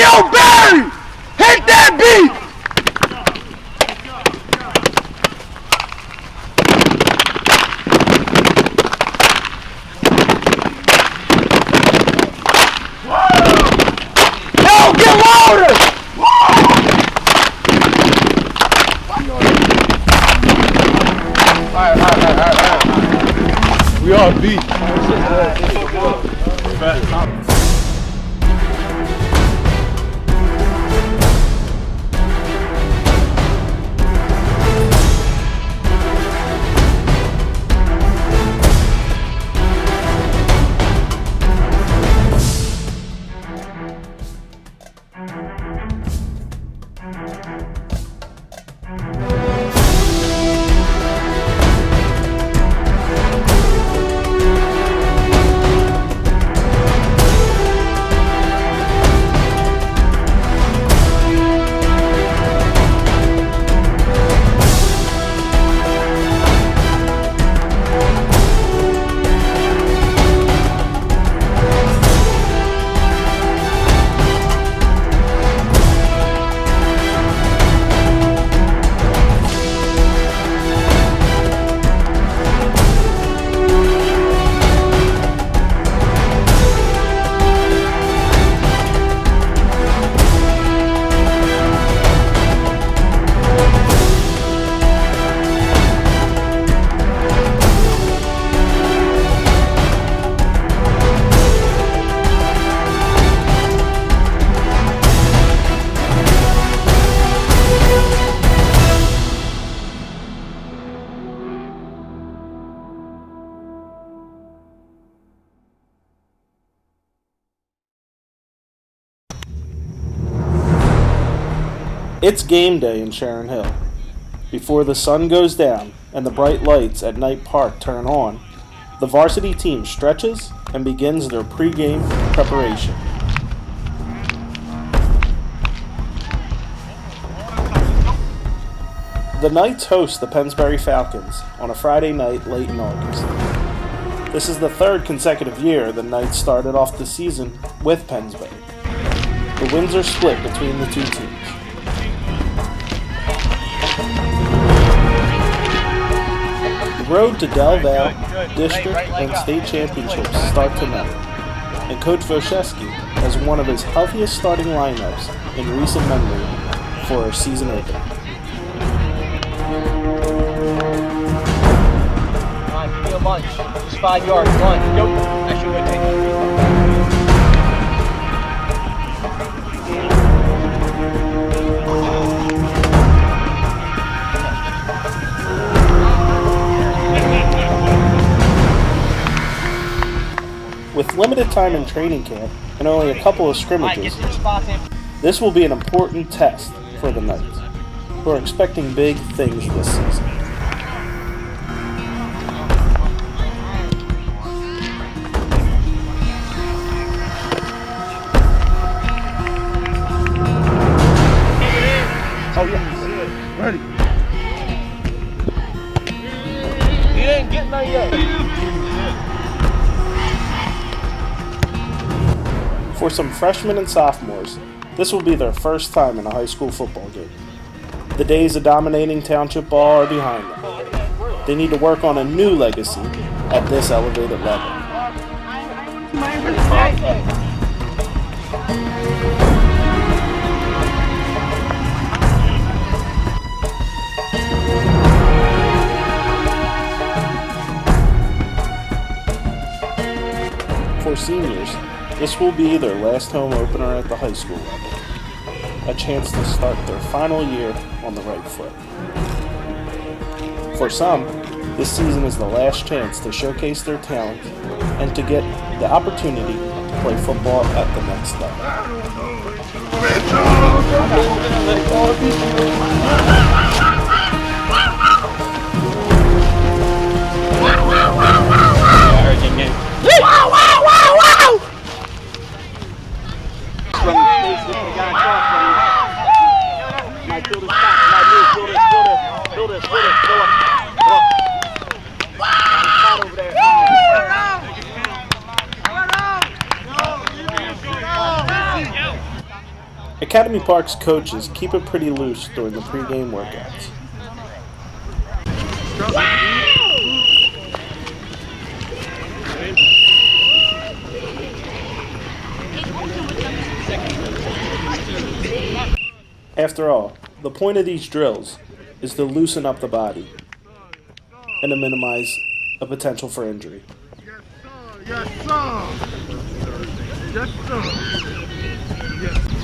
yo, Barry! Hit that beat! Yo, get louder! Alright. We all beat. It's game day in Sharon Hill. Before the sun goes down and the bright lights at Knight Park turn on, the varsity team stretches and begins their pregame preparation. The Knights host the Pennsbury Falcons on a Friday night late in August. This is the third consecutive year the Knights started off the season with Pennsbury. The wins are split between the two teams. The road to Del Valle, District, and State Championships start tonight, and Coach Voshesky has one of his healthiest starting lineups in recent memory for our season opener. Come on, give me a lunge. Just 5 yards, lunge. Go. Actually, wait, take it. With limited time in training camp and only a couple of scrimmages, this will be an important test for the Knights, who are expecting big things this season. Oh yeah, ready. He ain't getting that yet. For some freshmen and sophomores, this will be their first time in a high school football game. The days of dominating township ball are behind them. They need to work on a new legacy at this elevated level. For seniors, this will be their last home opener at the high school level, a chance to start their final year on the right foot. For some, this season is the last chance to showcase their talent and to get the opportunity to play football at the next level. Academy Park's coaches keep it pretty loose during the pregame workouts. After all, the point of these drills is to loosen up the body and to minimize a potential for injury. Yes, sir. Yes, sir. Yes, sir.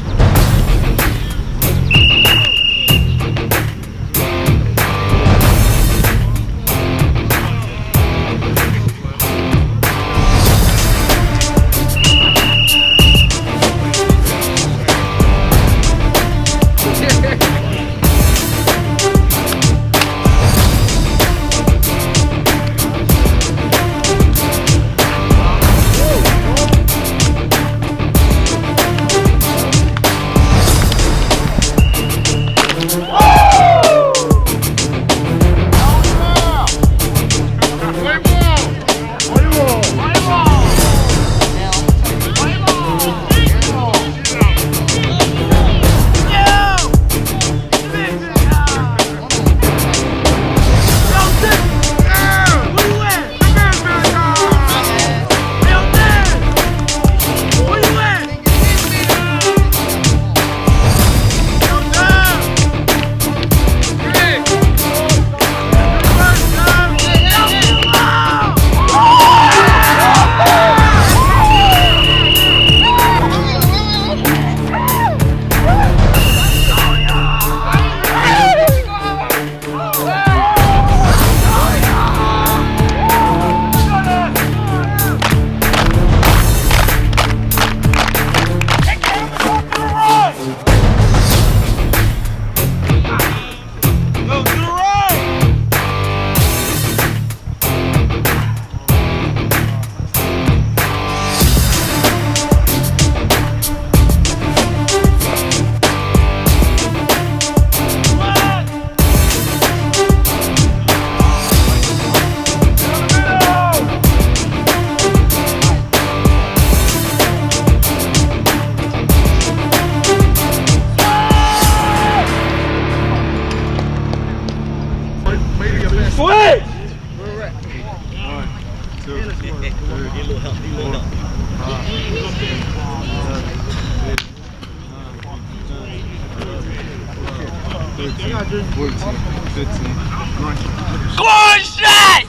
Score shot!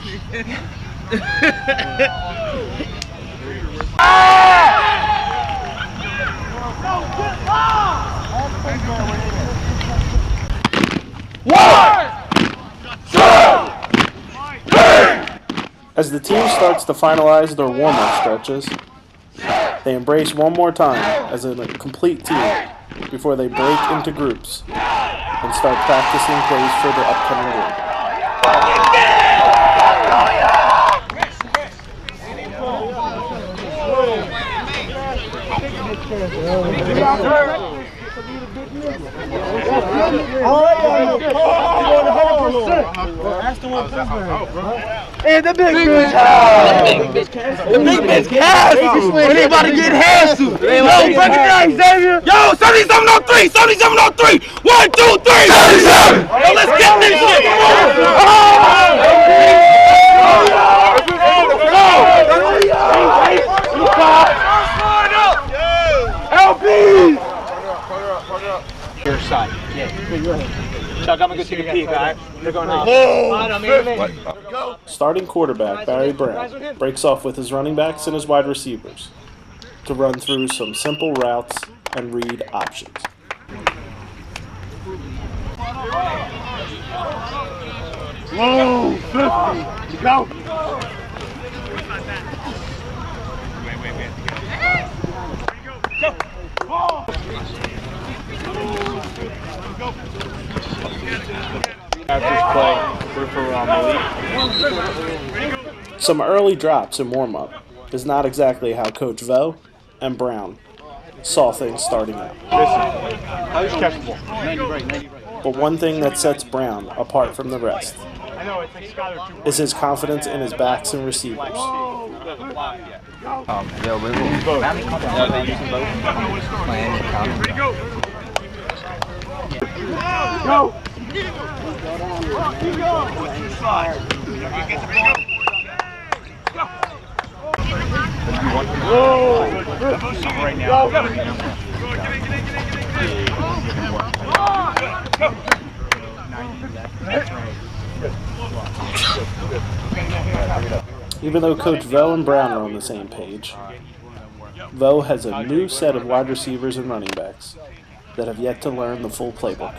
As the team starts to finalize their warm-up stretches, they embrace one more time as a complete team before they break into groups and start practicing plays for the upcoming game. And the big bitch castle. When they about to get hassled. Yo, break it down, Xavier. Yo, 7703, 7703. 1, 2, 3. 77. Yo, let's get this shit. LP. Your side. Yeah. Chuck, I'm gonna go take a peek, alright? They're going off. Starting quarterback Barry Brown breaks off with his running backs and his wide receivers to run through some simple routes and read options. Whoa, 50. Go. Some early drops in warm-up is not exactly how Coach Vo and Brown saw things starting out. But one thing that sets Brown apart from the rest is his confidence in his backs and receivers. Go! Right now. Even though Coach Vo and Brown are on the same page, Vo has a new set of wide receivers and running backs that have yet to learn the full playbook.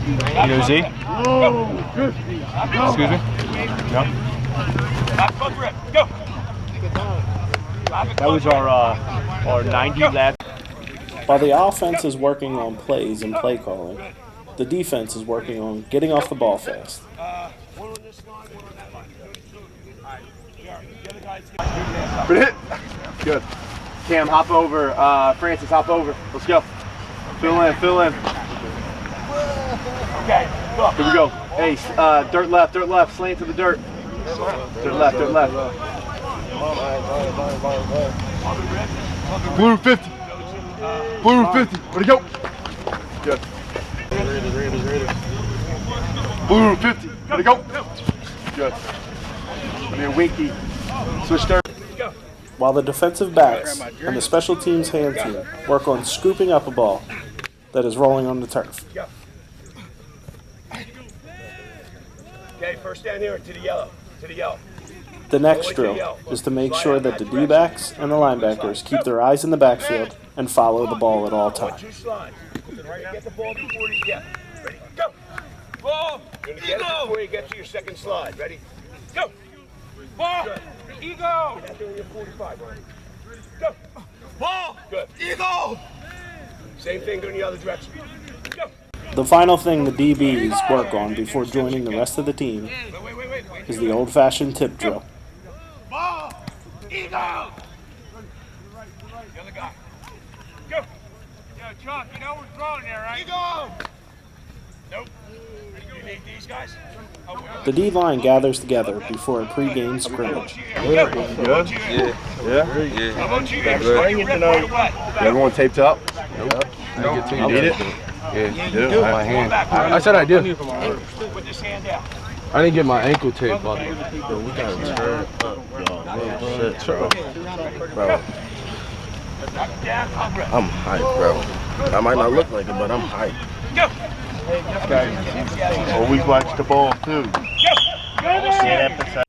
You know Z? Excuse me? No? That was our 90 last. While the offense is working on plays and play calling, the defense is working on getting off the ball fast. Hit. Good. Cam, hop over. Francis, hop over. Let's go. Fill in. Okay, go. Here we go. Hey, dirt left. Slant to the dirt. Dirt left. Blue 50. Blue 50. Where'd he go? Good. Blue 50. Where'd he go? Good. I mean, Winky. Switch dirt. While the defensive backs and the special teams hand team work on scooping up a ball that is rolling on the turf. Okay, first down here to the yellow. The next drill is to make sure that the D-backs and the linebackers keep their eyes in the backfield and follow the ball at all times. Get the ball before you get. Ready, go. Ball. You're gonna get it before you get to your second slide. Ready, go. Ball. Ego. Get doing your 45, right? Go. Ball. Good. Ego. Same thing going the other direction. Go. The final thing the DBs work on before joining the rest of the team is the old-fashioned tip drill. Ball. Ego. The other guy. Go. Yo, Chuck, you know we're throwing there, right? Ego. Nope. You need these guys? The D-line gathers together before a pregame scrimmage. Good? Yeah. How about you? Everyone taped up? Nope. You need it? Yeah, my hand. I said I did. Put this hand out. I didn't get my ankle tape up. Bro. I'm hyped, bro. I might not look like it, but I'm hyped. Go. Well, we watched the ball too. Go.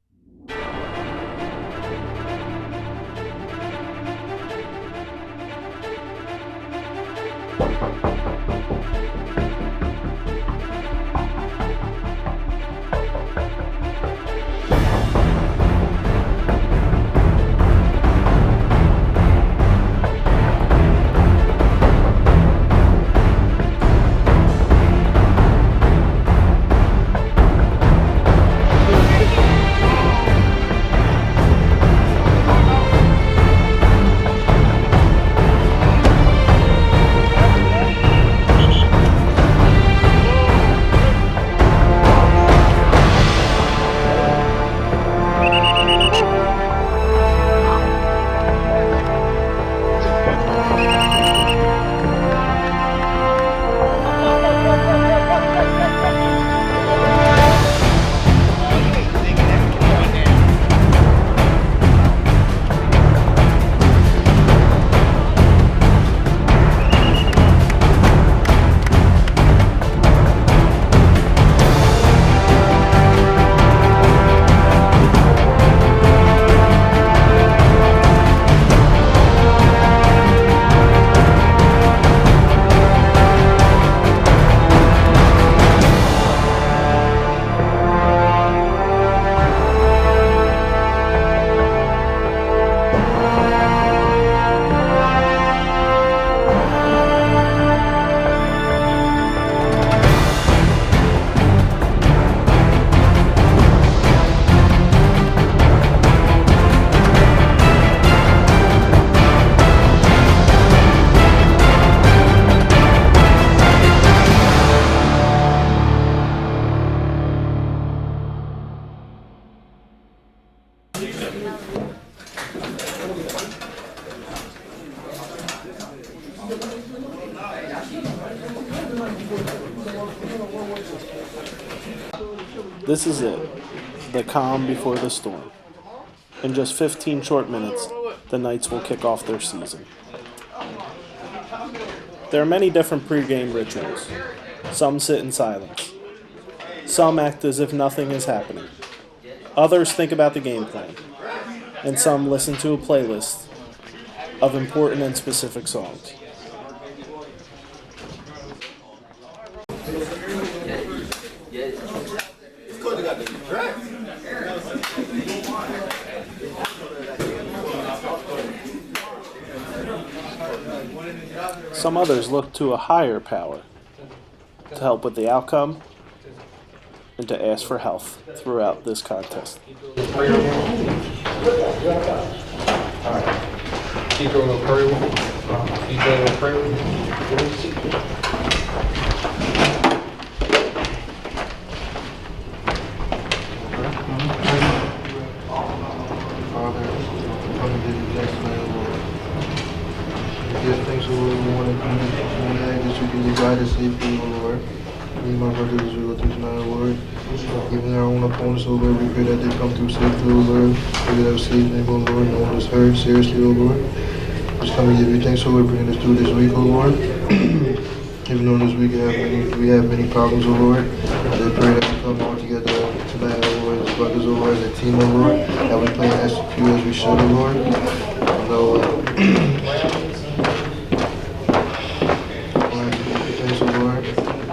This is it, the calm before the storm. In just 15 short minutes, the Knights will kick off their season. There are many different pregame rituals. Some sit in silence. Some act as if nothing is happening. Others think about the game plan. And some listen to a playlist of important and specific songs. Some others look to a higher power to help with the outcome and to ask for health throughout this contest. Keep going to prayer. Keep going to prayer. Give thanks, O Lord, we want to come that you can guide us safely, O Lord. Me and my brothers as we go through tonight, O Lord. Even our own opponents, O Lord, we pray that they come through safely, O Lord. Pray that our safe name, O Lord, no one is hurt seriously, O Lord. Just come and give you thanks, O Lord, bringing us through this week, O Lord. Even though this week we have many problems, O Lord. I pray that we come all together tonight, O Lord, as brothers, O Lord, as a team, O Lord. That we play and execute as we should, O Lord.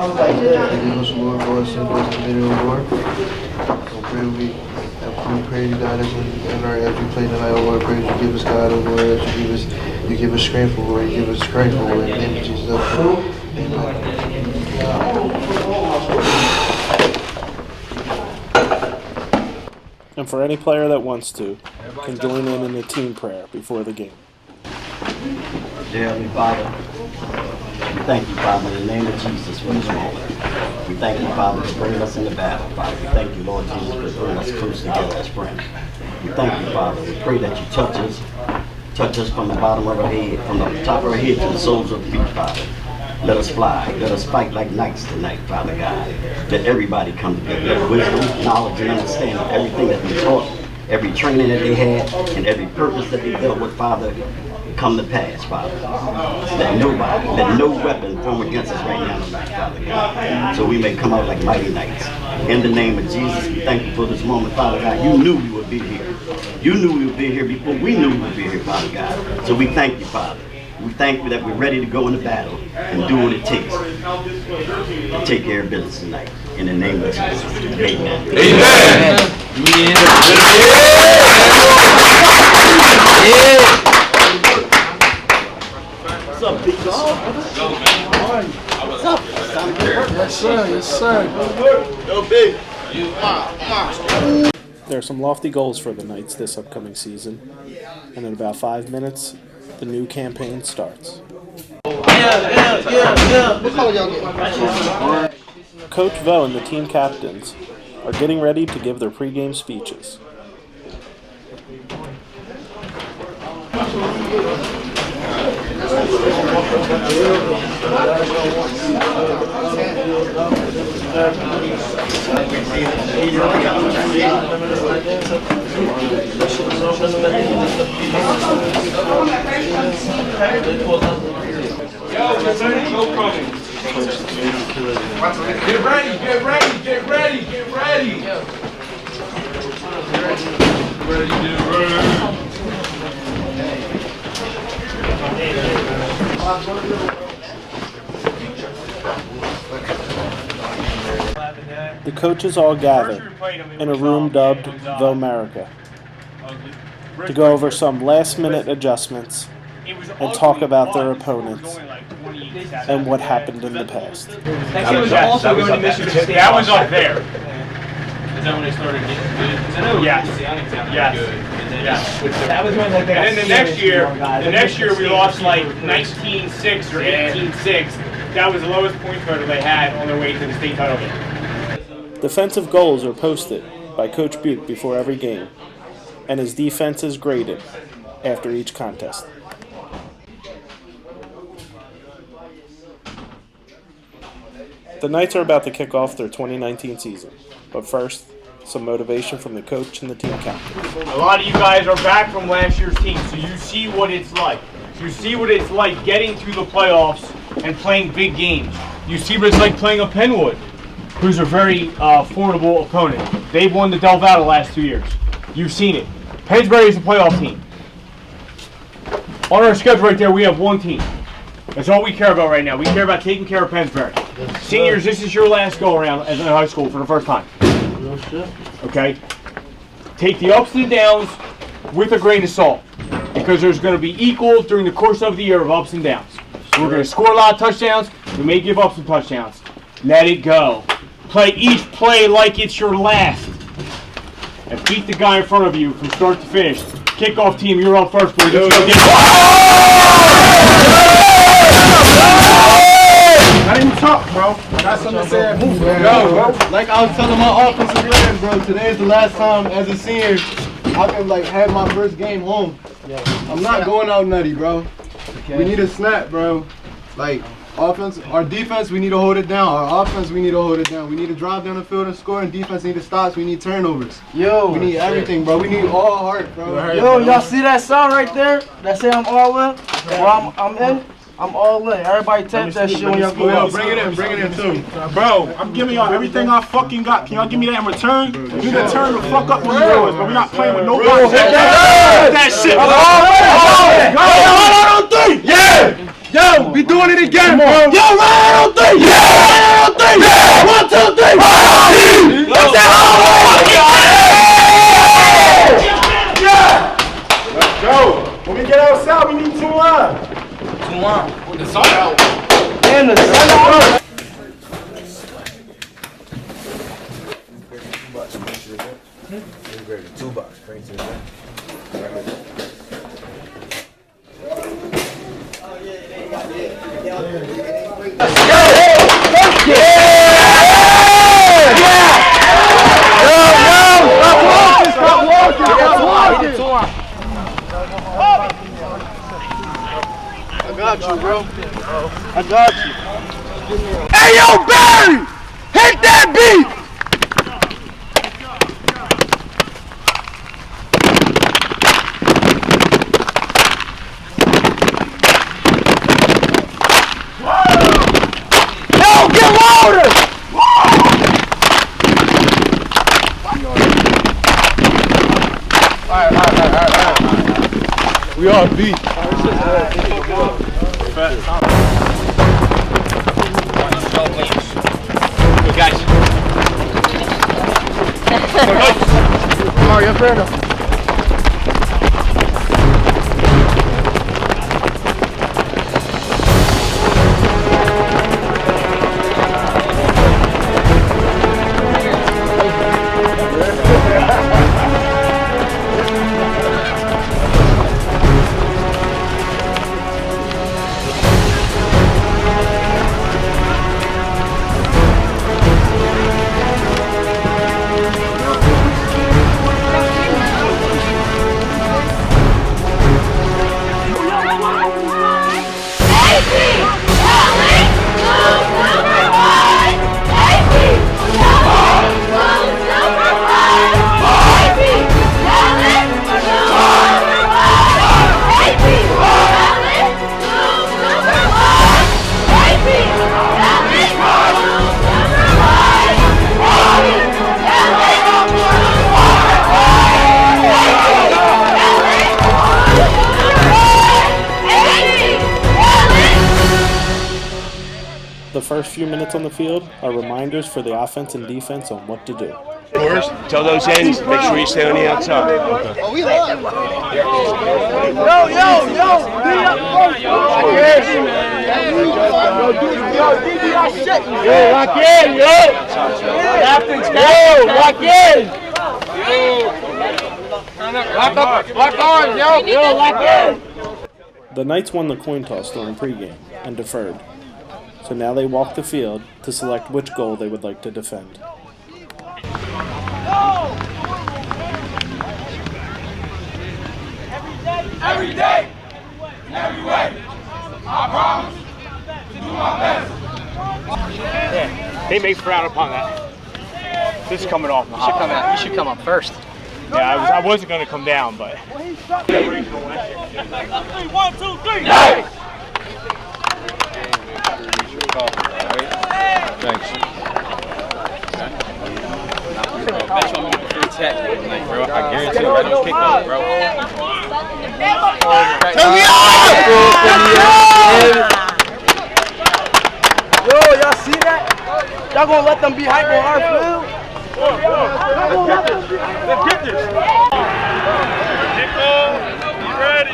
Forgive us, Lord, for our sins was committed, O Lord. We pray you guide us as we play tonight, O Lord. Pray that you give us God, O Lord, that you give us strength, O Lord. You give us strength, O Lord. In the name of Jesus, Amen. And for any player that wants to, can join in the team prayer before the game. Dear Heavenly Father, we thank you, Father, in the name of Jesus for this moment. We thank you, Father, for bringing us in the battle, Father. We thank you, Lord Jesus, for bringing us close together as friends. We thank you, Father. We pray that you touch us from the bottom of our head, from the top of our head to the soles of the feet, Father. Let us fly. Let us fight like knights tonight, Father God. Let everybody come together. Let wisdom, knowledge, and understanding everything that we taught, every training that they had, and every purpose that they dealt with, Father, come to pass, Father. Let no weapon form against us right now tonight, Father God. So we may come out like mighty knights. In the name of Jesus, we thank you for this moment, Father God. You knew we would be here. You knew we would be here before we knew we would be here, Father God. So we thank you, Father. We thank you that we're ready to go into battle and do what it takes to take care of business tonight. In the name of Jesus. Amen. Amen. What's up, big dog? What's up? Yes, sir. Yes, sir. Yo, big. Come on. There are some lofty goals for the Knights this upcoming season, and in about 5 minutes, the new campaign starts. Coach Vo and the team captains are getting ready to give their pregame speeches. Get ready, get ready, get ready, get ready. The coaches all gather in a room dubbed The America to go over some last-minute adjustments and talk about their opponents and what happened in the past. That was up there. Is that when they started getting good? Yes. That was when, like, and then the next year we lost like 19-6 or 18-6. That was the lowest point total they had on their way to the state title game. Defensive goals are posted by Coach Butte before every game, and his defense is graded after each contest. The Knights are about to kick off their 2019 season, but first, some motivation from the coach and the team captain. A lot of you guys are back from last year's team, so you see what it's like. You see what it's like getting to the playoffs and playing big games. You see what it's like playing a Penwood, who's a very formidable opponent. They've won the Del Valle the last 2 years. You've seen it. Pennsbury is a playoff team. On our schedule right there, we have one team. That's all we care about right now. We care about taking care of Pennsbury. Seniors, this is your last go around as in high school for the first time. Okay? Take the ups and downs with a grain of salt, because there's going to be equal during the course of the year of ups and downs. We're going to score a lot of touchdowns. We may give up some touchdowns. Let it go. Play each play like it's your last. And beat the guy in front of you from start to finish. Kickoff team, you're up first, boys. Let's go get I didn't talk, bro. I got something to say. Yo, bro, like I was telling my offensive players, bro, today is the last time as a senior I can like have my first game home. I'm not going out nutty, bro. We need a snap, bro. Like offense, our defense, we need to hold it down. Our offense, we need to hold it down. We need to drive down the field and score, and defense need to stops. We need turnovers. Yo, we need everything, bro. We need all heart, bro. Yo, y'all see that sign right there? That say I'm all in? Well, I'm in. I'm all in. Everybody tap that shit when y'all go out. Bring it in too. Bro, I'm giving y'all everything I fucking got. Can y'all give me that in return? You need to turn the fuck up when you yours, but we're not playing with nobody. That shit, bro. Yeah! Yo, we doing it again, bro. Yo, right on three. Yeah! On three. Yeah! 1, 2, 3. Let's go. When we get outside, we need 2 lines. 2 lines. With the sun out. And the sun out. I got you, bro. I got you. Hey, yo, Barry! Hit that beat! Yo, get louder! All right. We all beat. Good guys. Mario, fair enough. The first few minutes on the field are reminders for the offense and defense on what to do. First, tell those ends, make sure you stay on the outside. Oh, we lost. Yo, lock in, yo! Captain's lock in! Lock on, yo, lock in! The Knights won the coin toss during pregame and deferred, so now they walk the field to select which goal they would like to defend. Every day, in every way, I promise to do my best. They may frown upon that. This is coming off. You should come up first. Yeah, I wasn't going to come down, but. 1, 2, 3. Hey! Thanks. Bro, I guarantee you, I don't kick off, bro. Turn me up! Yo, y'all see that? Y'all gonna let them be hype on our field? Let's get this. Nico, you ready?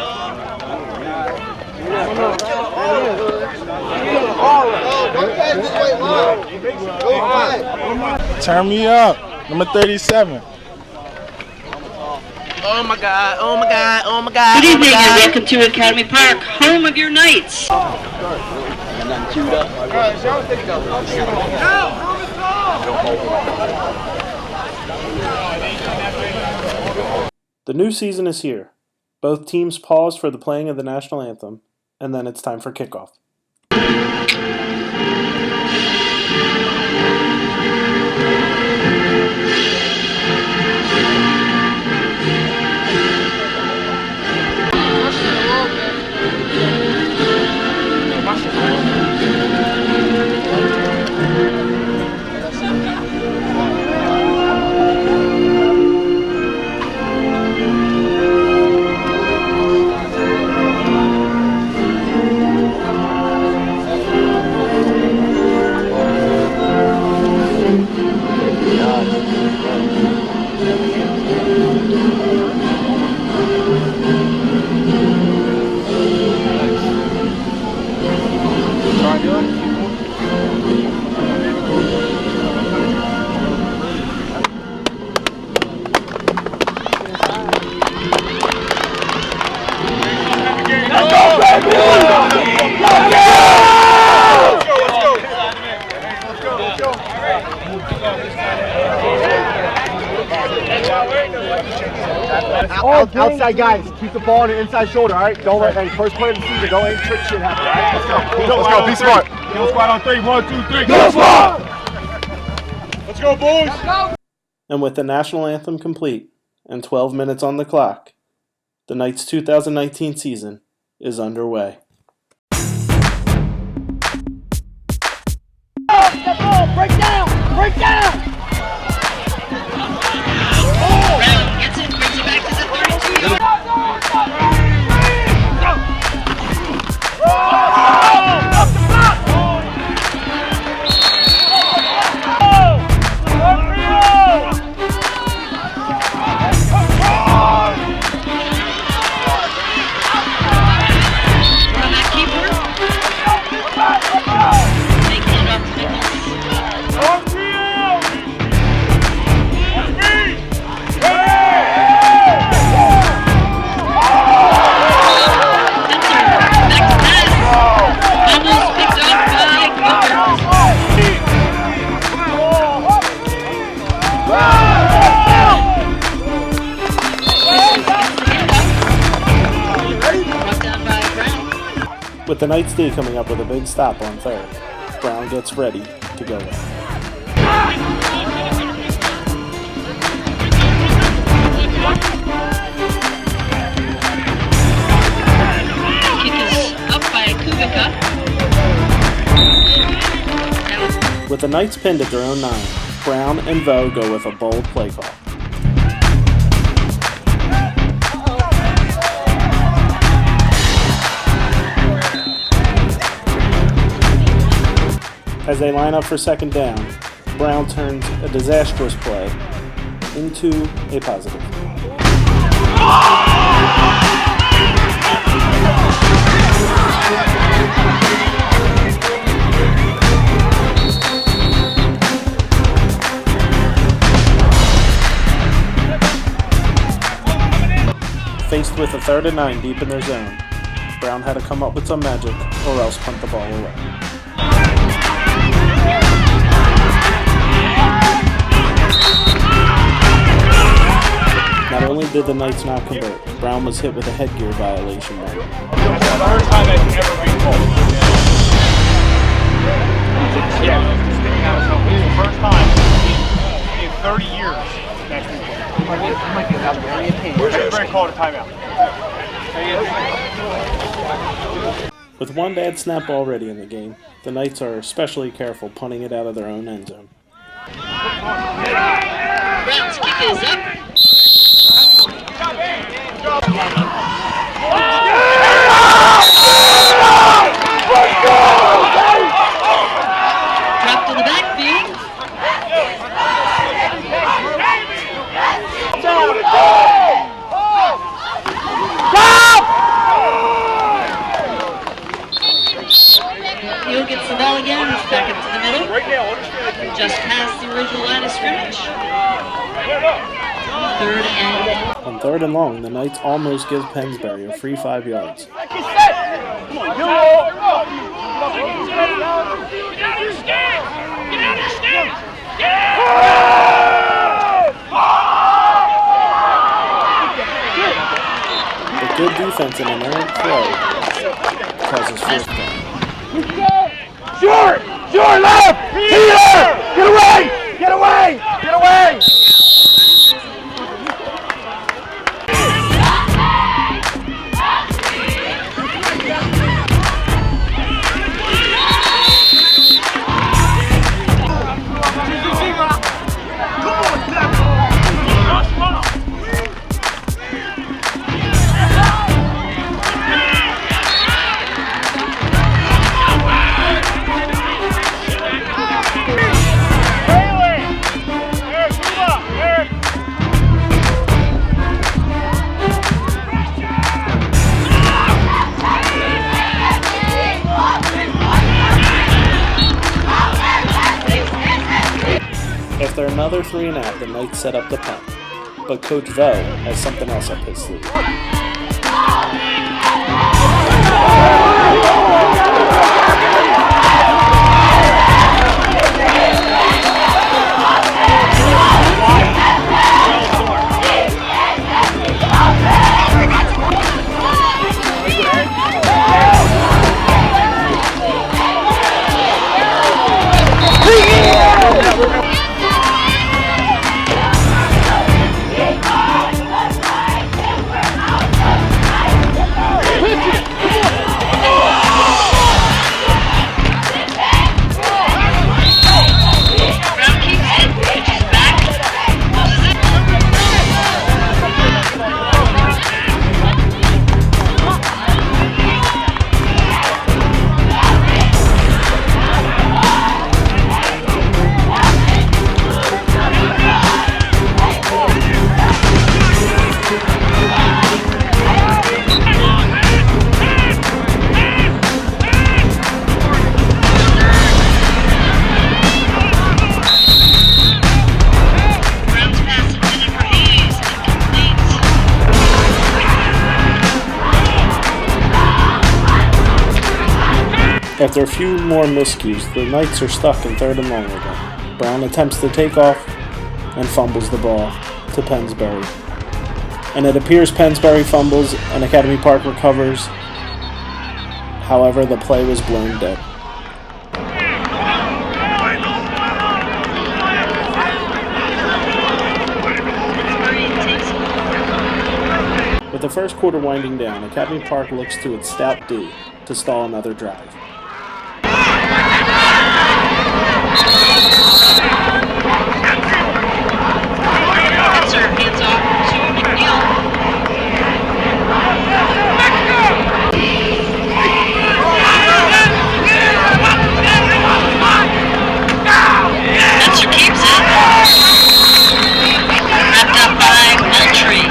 Turn me up. Number 37. Oh my God, oh my God, oh my God. Good evening and welcome to Academy Park, home of your Knights. The new season is here. Both teams pause for the playing of the national anthem, and then it's time for kickoff. Outside guys, keep the ball on the inside shoulder, all right? Don't let any first play of the season, don't let any trick shit happen, all right? Let's go. Let's go, be smart. Kill squad on 3. 1, 2, 3. Go squad! Let's go, boys. And with the national anthem complete and 12 minutes on the clock, the Knights' 2019 season is underway. Break down! Break down! Brown gets it, brings it back to the 32-yard. With the Knights D coming up with a big stop on third, Brown gets ready to go in. With the Knights pinned at their own 9, Brown and Vo go with a bold play call. As they line up for second down, Brown turns a disastrous play into a positive. Faced with a 3rd and 9 deep in their zone, Brown had to come up with some magic or else punt the ball away. Not only did the Knights not convert, Brown was hit with a headgear violation. That's the first time I can ever recall. Yeah. It's the first time in 30 years that's been called. Pennsbury called a timeout. With one bad snap already in the game, the Knights are especially careful punting it out of their own end zone. Brown's kick is up. Dropped in the backfield. He'll get the ball again, back up to the middle. Just past the original line of scrimmage. Third and... On 3rd and long, the Knights almost give Pennsbury a free 5 yards. Come on, Get out of your stand! Get out of your stand! Get A good defense and an errant throw causes 4th down. Short! Short left! Peter! Get away! Get away! Get away! After another 3 and out, the Knights set up the punt, but Coach Vo has something else up his sleeve. After a few more miscues, the Knights are stuck in 3rd and long again. Brown attempts to take off and fumbles the ball to Pennsbury. And it appears Pennsbury fumbles and Academy Park recovers. However, the play was blown dead. With the first quarter winding down, Academy Park looks to its stout D to stall another drive. Hands off to McNeil. Spencer keeps it. Wrapped up by Moultrie.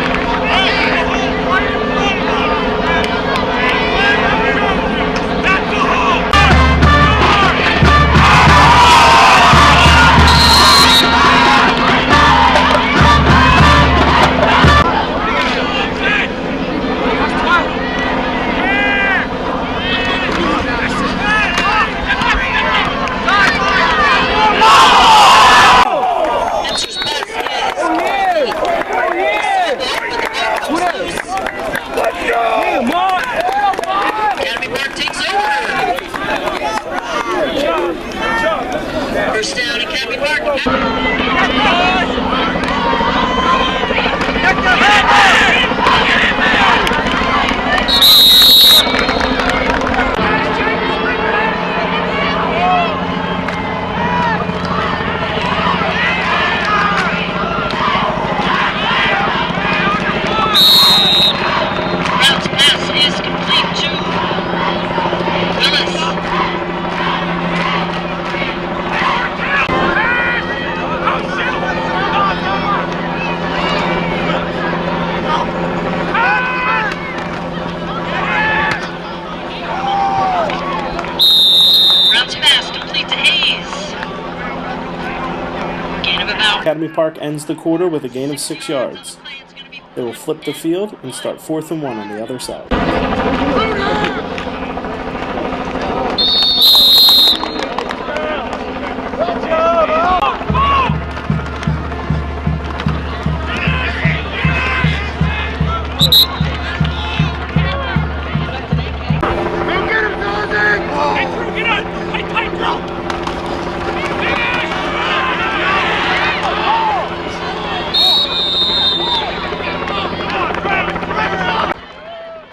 Park ends the quarter with a gain of 6 yards. They will flip the field and start 4th and 1 on the other side.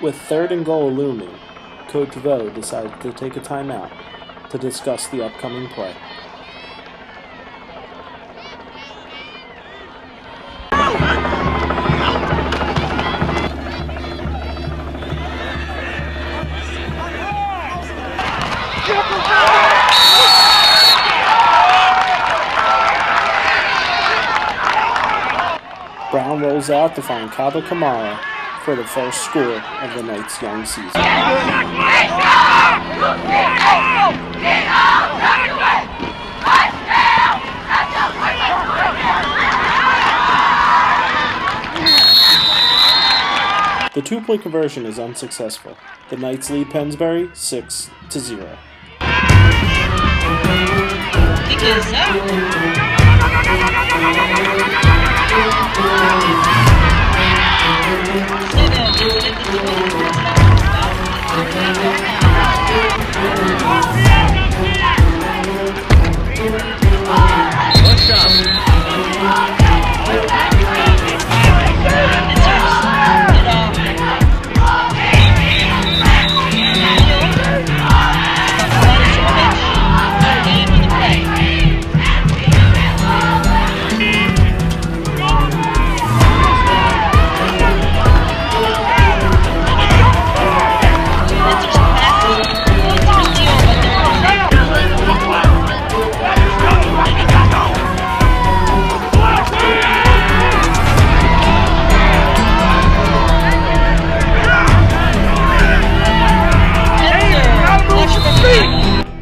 With 3rd and goal looming, Coach Vo decided to take a timeout to discuss the upcoming play. Brown rolls out to find Kaba Kamara for the first score of the Knights' young season. The 2-point conversion is unsuccessful. The Knights lead Pennsbury 6-0. Kick is up.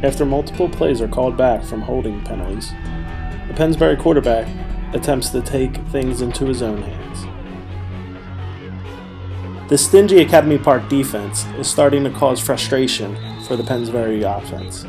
After multiple plays are called back from holding penalties, the Pennsbury quarterback attempts to take things into his own hands. The stingy Academy Park defense is starting to cause frustration for the Pennsbury offense.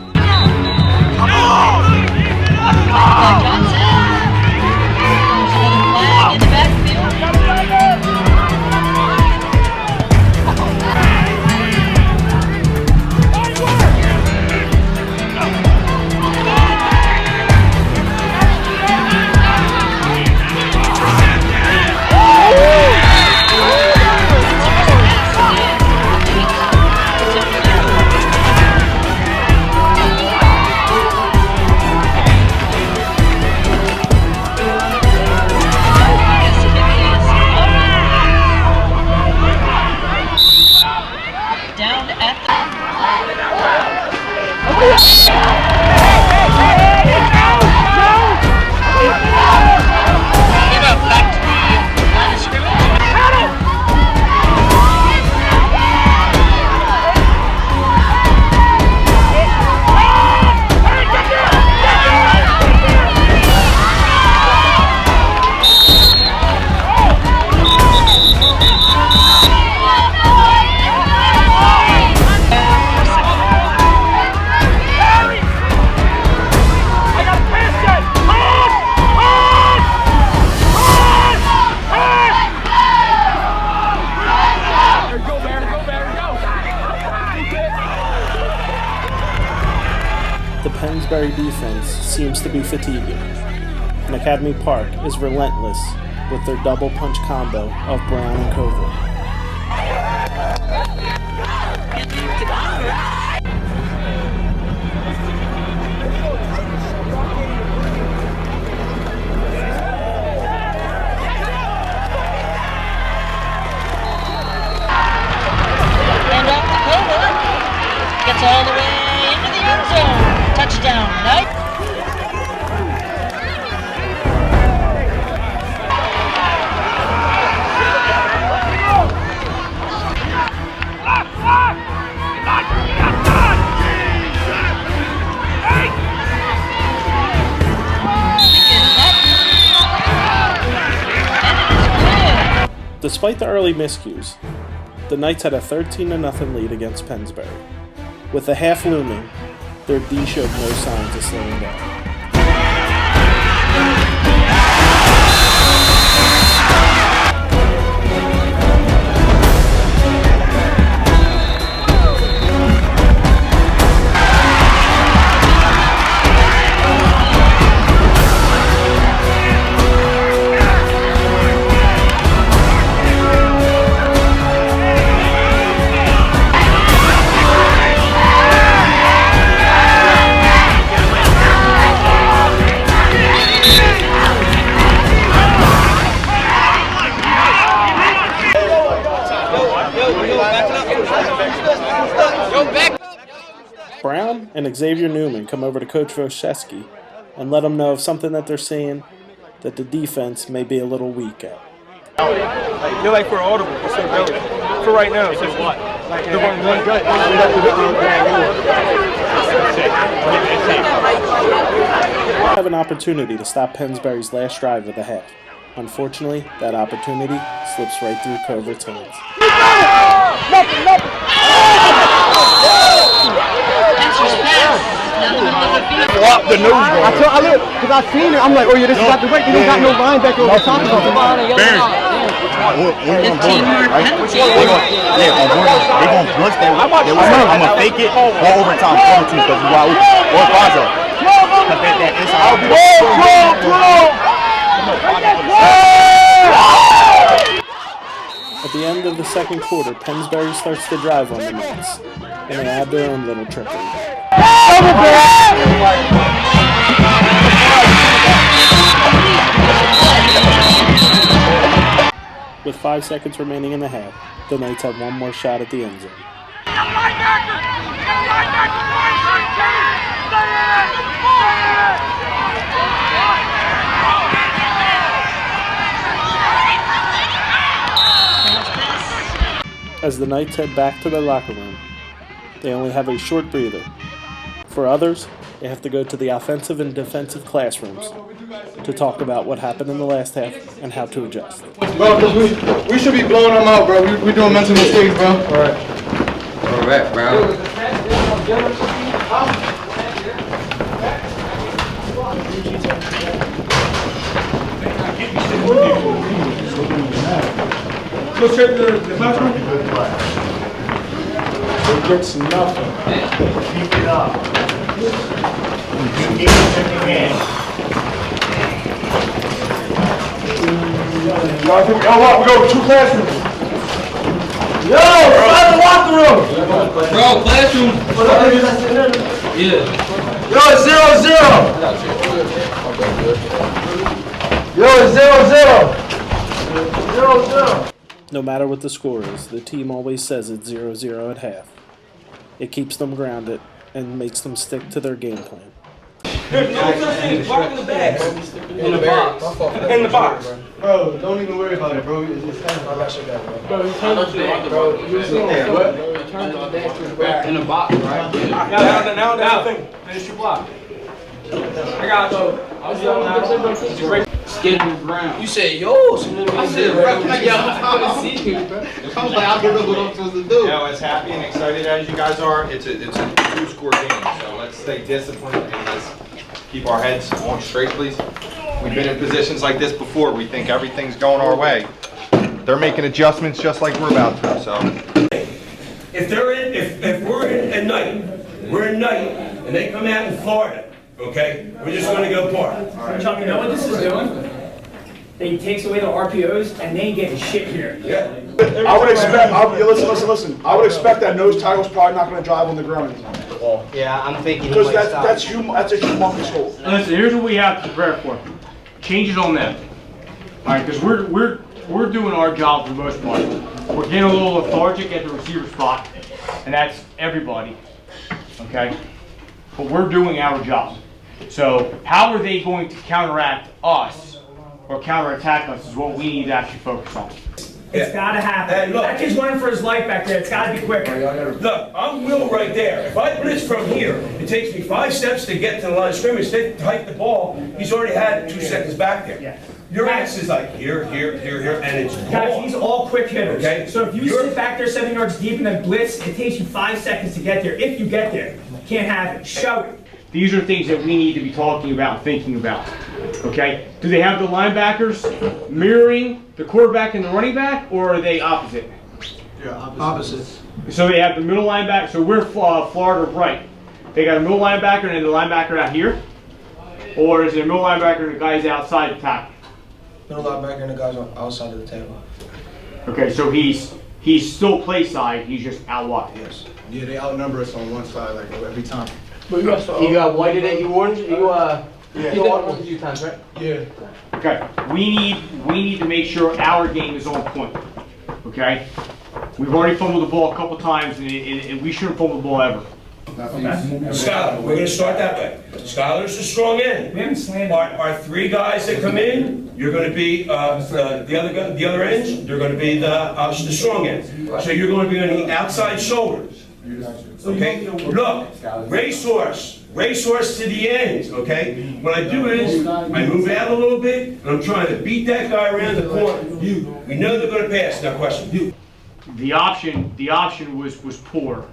The Pennsbury defense seems to be fatiguing, and Academy Park is relentless with their double punch combo of Brown and Cover. And off the Cover. Gets all the way into the end zone. Touchdown, Knight. Despite the early miscues, the Knights had a 13-0 lead against Pennsbury. With the half looming, their D showed no signs of slowing down. Brown and Xavier Newman come over to Coach Wojcicki and let him know of something that they're seeing that the defense may be a little weak at. They're like for audible, it's so early. For right now, it's just what? They're one gut. Have an opportunity to stop Pennsbury's last drive of the half. Unfortunately, that opportunity slips right through Covert's hands. The nose I look, because I seen it, I'm like, oh yeah, this is not the way. They don't got no linebacker over top of them. Teamwork penalty. They're going to blitz that. I'm going to fake it or overtime. Because or Faza. At the end of the second quarter, Pennsbury starts to drive on the Knights, and they add their own little trickery. With 5 seconds remaining in the half, the Knights have one more shot at the end zone. As the Knights head back to their locker room, they only have a short breather. For others, they have to go to the offensive and defensive classrooms to talk about what happened in the last half and how to adjust. Bro, we should be blowing them out, bro. We're doing mental mistakes, bro. All right. All right, bro. Go check the classroom. It gets nothing. Keep it up. Keep it in. We go 2 classrooms. Yo, find the locker room. Bro, classroom. Yeah. Yo, it's 0-0. Yo, it's 0-0. 0-0. No matter what the score is, the team always says it's 0-0 at half. It keeps them grounded and makes them stick to their game plan. There's no such thing as blocking the bags. In the box. In the box. Bro, don't even worry about it, bro. It's kind of bro, you turn the back, bro. You turn the back to the back. In the box, right? Now that's the thing. Finish your block. I got you. Skidding ground. You said yo. I said, bro, I see you, bro. I was like, I don't know what I'm supposed to do. You know, as happy and excited as you guys are, it's a 2-score game. So let's stay disciplined and let's keep our heads on straight, please. We've been in positions like this before. We think everything's going our way. They're making adjustments just like we're about to. So If we're in night, and they come out in Florida, okay, we're just going to go park. Chuck, you know what this is doing? It takes away the RPOs and they ain't getting shit here. Yeah. I would expect, listen. I would expect that nose tackle's probably not going to drive on the ground. Yeah, I'm thinking. Because that's a humongous hole. Listen, here's what we have to prepare for. Change it on them. All right, because we're doing our job for the most part. We're getting a little lethargic at the receiver spot, and that's everybody. Okay, but we're doing our job. So how are they going to counteract us or counterattack us is what we need to actually focus on. It's gotta happen. Hey, look. That kid's running for his life back there. It's gotta be quicker. Look, I'm Will right there. If I blitz from here, it takes me 5 steps to get to the line of scrimmage. They hike the ball. He's already had 2 seconds back there. Yeah. Your ass is like here, here, here, here, and it's Guys, gone. these are all quick hitters. Okay. So if you sit back there 7 yards deep in a blitz, it takes you 5 seconds to get there. If you get there, can't have it. Show it. These are things that we need to be talking about, thinking about. Okay? Do they have the linebackers mirroring the quarterback and the running back, or are they opposite? Yeah, opposite. So they have the middle linebacker. So we're Florida right. They got a middle linebacker and the linebacker out here, or is it a middle linebacker and the guys outside the tackle? Middle linebacker and the guys on outside of the tackle. Okay, so he's still play side. He's just out wide. Yes. Yeah, they outnumber us on one side like every time. You got whited at you orange? You did that one a few times, right? Yeah. Okay, we need to make sure our game is on point. Okay, we've already fumbled the ball a couple times, and we shouldn't fumble the ball ever. Skylar, we're gonna start that way. Skylar's a strong end. We haven't slammed Our 3 guys that come in, you're gonna be the other ends. They're gonna be the strong end. So you're going to be on the outside shoulders. Okay. Look, racehorse to the end. Okay. What I do is I move out a little bit, and I'm trying to beat that guy around the corner. We know they're gonna pass. Now question. The option was poor,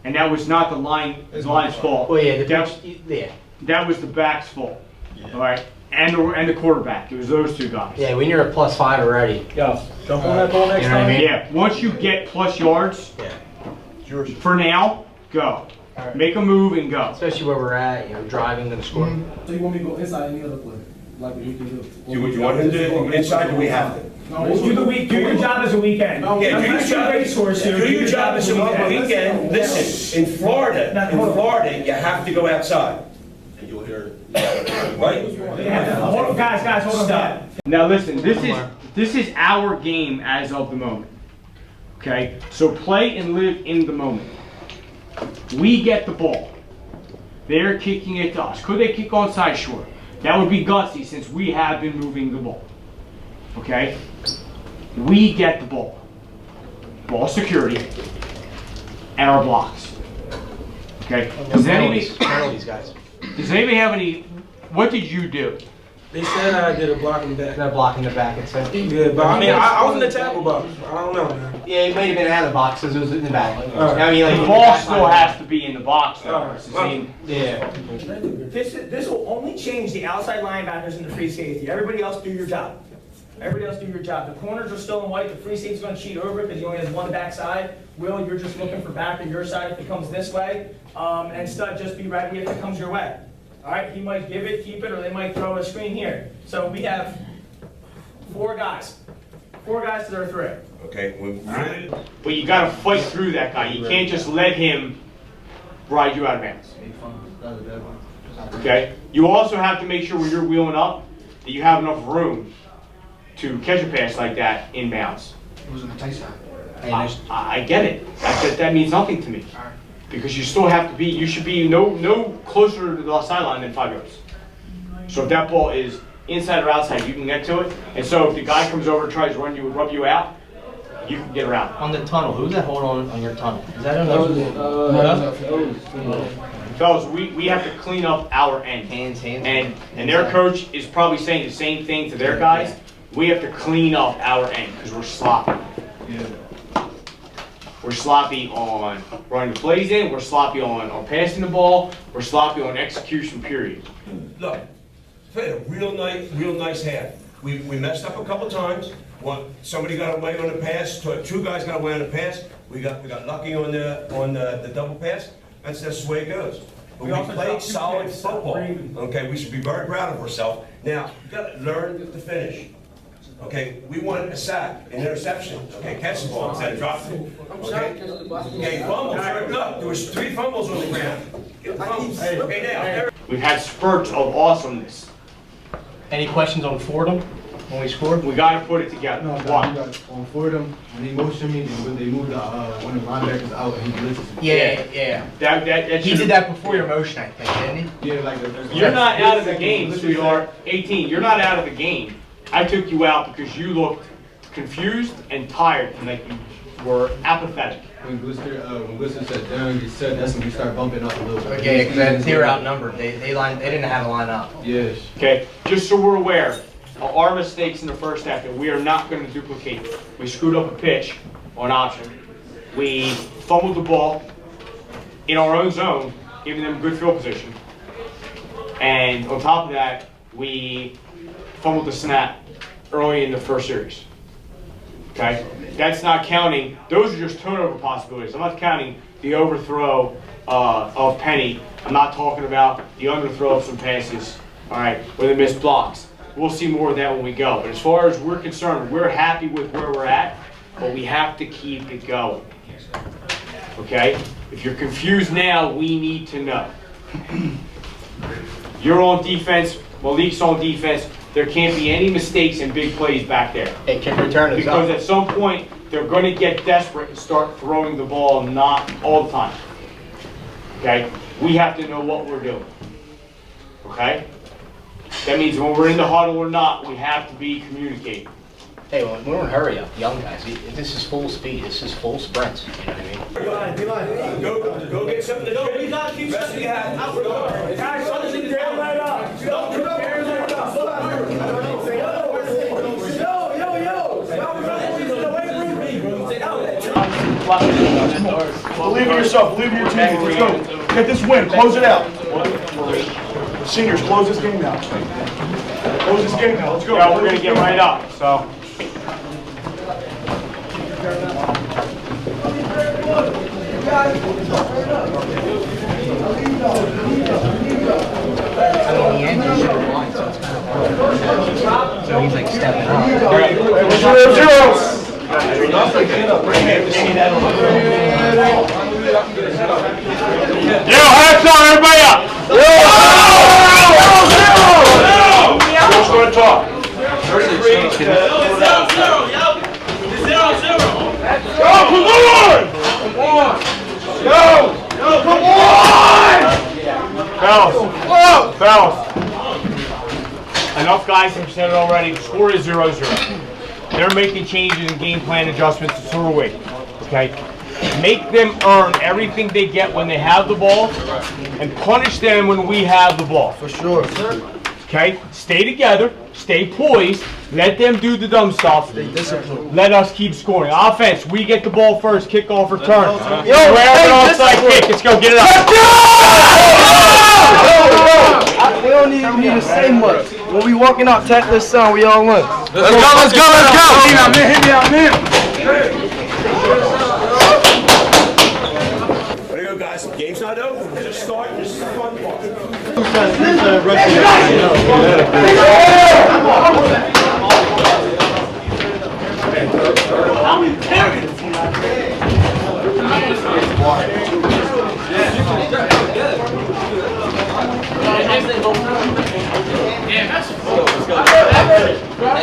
and that was not the line's fault. Well, yeah, that was the back's fault. All right, and the quarterback. It was those 2 guys. Yeah, when you're at +5 already. Yo, jump on that ball next time. Yeah, once you get plus yards, for now, go. Right. Make a move and go. Especially where we're at, driving to the score. So you want me to go inside any other play? Like we can do. You want him to go inside, or we have to? Do your job as a weekend. Yeah, do your job as a weekend. Listen, in Florida, you have to go outside. And you'll hear it. Right? Hold on, guys, hold on. Stop. Now listen, this is our game as of the moment. Okay, so play and live in the moment. We get the ball. They're kicking it to us. Could they kick onside? Sure. That would be gutsy since we have been moving the ball. Okay? We get the ball. Ball security and our blocks. Okay? Does anybody have any? What did you do? They said I did a block in the back. Not blocking the back, it said. Yeah, but I mean, I was in the tackle box. I don't know, man. Yeah, it might have been out of the box because it was in the back. I mean, like, the ball still has to be in the box, though. Yeah. This will only change the outside linebackers and the free safety. Everybody else do your job. Everybody else do your job. The corners are still in white. The free safety's going to cheat over it because he only has one backside. Will, you're just looking for back on your side if it comes this way. And Stud, just be ready if it comes your way. All right, he might give it, keep it, or they might throw a screen here. So we have 4 guys. 4 guys to their 3. Okay. But you got to fight through that guy. You can't just let him ride you out of bounds. Okay? You also have to make sure when you're wheeling up that you have enough room to catch a pass like that in bounds. It was on the tight side. I get it. That means nothing to me. Because you still have to be, you should be no closer to the sideline than 5 yards. So if that ball is inside or outside, you can get to it. And so if the guy comes over and tries to rub you out, you can get around. On the tunnel, who's that hold on your tunnel? Is that another? Fellas, we have to clean up our end. Hands. And their coach is probably saying the same thing to their guys. We have to clean up our end because we're sloppy. Yeah. We're sloppy on running the plays in. We're sloppy on passing the ball. We're sloppy on execution, period. Look, we had a real nice half. We messed up a couple times. Somebody got away on the pass. 2 guys got away on the pass. We got lucky on the double pass. That's the way it goes. But we played solid football. Okay, we should be very proud of ourselves. Now, you got to learn to finish. Okay, we want a sack, an interception. Okay, catch the ball instead of dropping it. Okay, fumbles. Look, there was 3 fumbles on the ground. Okay, now. We've had spurts of awesomeness. Any questions on Fordham when we scored? We got to put it together. Why? On Fordham, when he motioned me, when they moved one of the linebackers out, and he blitzes. Yeah. That he did that before your motion, I think, didn't he? Yeah, like you're not out of the game, sweetheart. 18. You're not out of the game. I took you out because you looked confused and tired and like you were apathetic. When Glister sat down, he said that's when we start bumping up a little bit. Okay, because they were outnumbered. They didn't have a line up. Yes. Okay, just so we're aware, our mistakes in the first half that we are not going to duplicate. We screwed up a pitch on option. We fumbled the ball in our own zone, giving them good field position. And on top of that, we fumbled the snap early in the first series. Okay? That's not counting, those are just turnover possibilities. I'm not counting the overthrow of Penny. I'm not talking about the underthrow of some passes, all right, or the missed blocks. We'll see more of that when we go. But as far as we're concerned, we're happy with where we're at, but we have to keep it going. Okay? If you're confused now, we need to know. You're on defense, Malik's on defense. There can't be any mistakes and big plays back there. Hey, kick return is because up. at some point, they're going to get desperate and start throwing the ball, not all the time. Okay? We have to know what we're doing. Okay? That means when we're in the huddle or not, we have to be communicating. Hey, well, we're in a hurry up, young guys. This is full speed. This is full sprints. You know what I mean? Go get something to do. We got to keep something to have. Guys, something to grab right up. Believe in yourself. Believe in your team. Let's go. Get this win. Close it out. Seniors, close this game out. Close this game out. Let's go. Yeah, we're going to get right up. So. So he's like stepping up. Yo, hands on, everybody up! Who's going to talk? Come on! Fellas. Enough guys have said it already. The score is 0-0. They're making changes and game plan adjustments, and so are we. Okay? Make them earn everything they get when they have the ball, and punish them when we have the ball. For sure. Okay? Stay together. Stay poised. Let them do the dumb stuff. Let us keep scoring. Offense, we get the ball first. Kickoff return. Yo, onside kick. Let's go. Get it up. We don't need to say much. When we walking out, tap this song, we all win. Let's go. Hit me out, man. Way to go, guys. Game's not over. Just start. This is the fun part.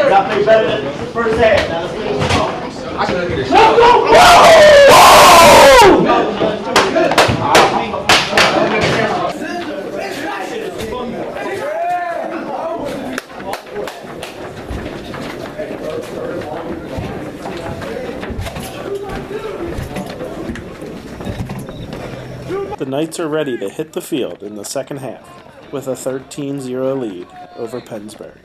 Got to play better than the first half. Now let's play The Knights are ready to hit the field in the second half with a 13-0 lead over Pennsbury.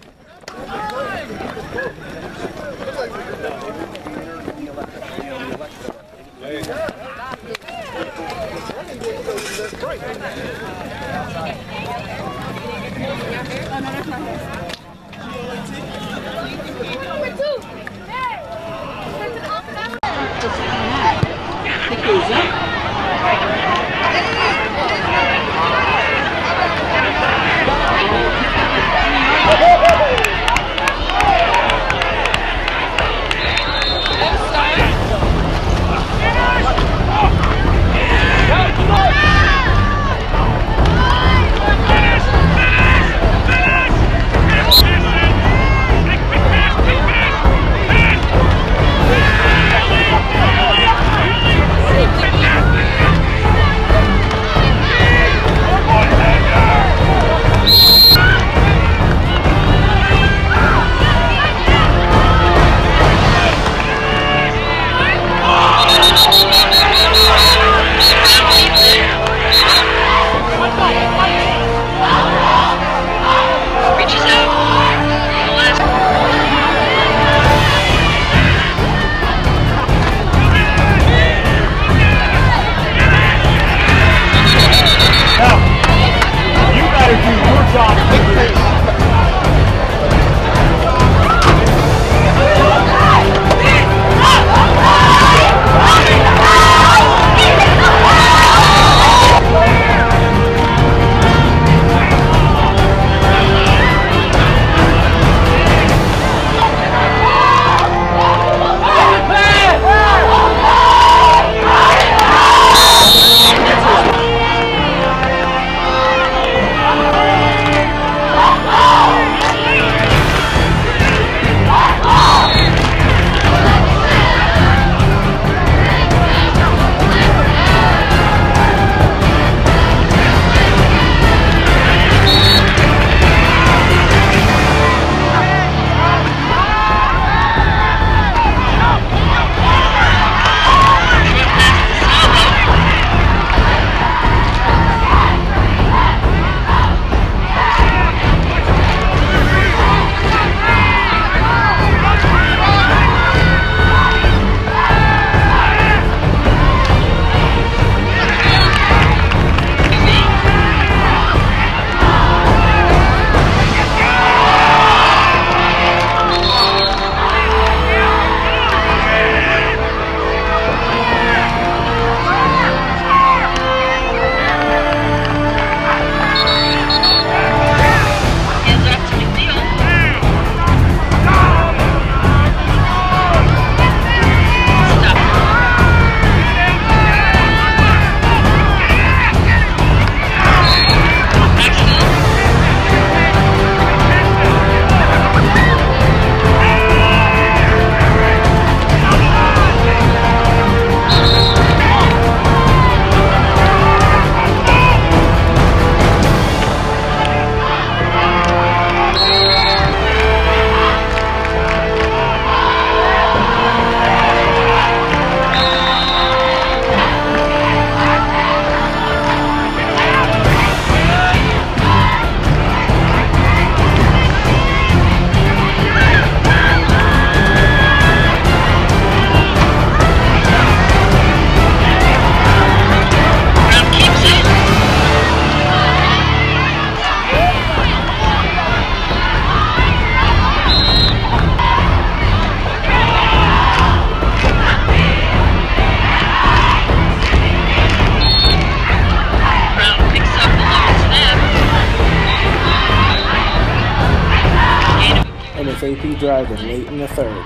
FAP driving late in the third.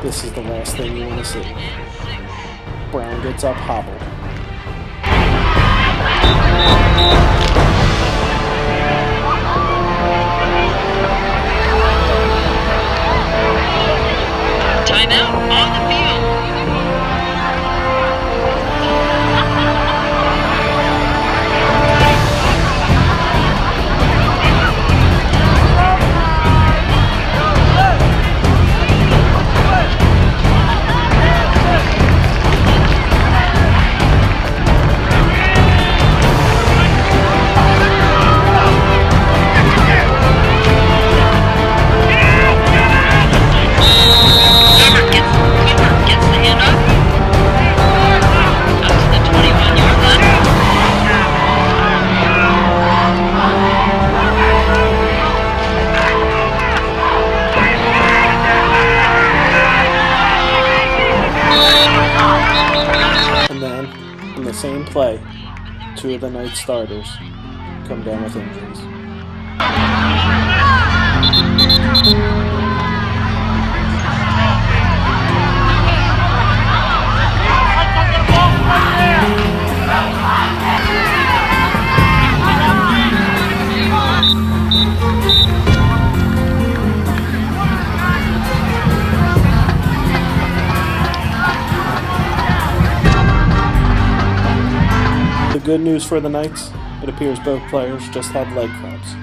This is the last thing you want to see. Brown gets up hobbled. Timeout on the field. Same play, two of the Knights starters come down with injuries. Good news for the Knights, it appears both players just had leg cramps.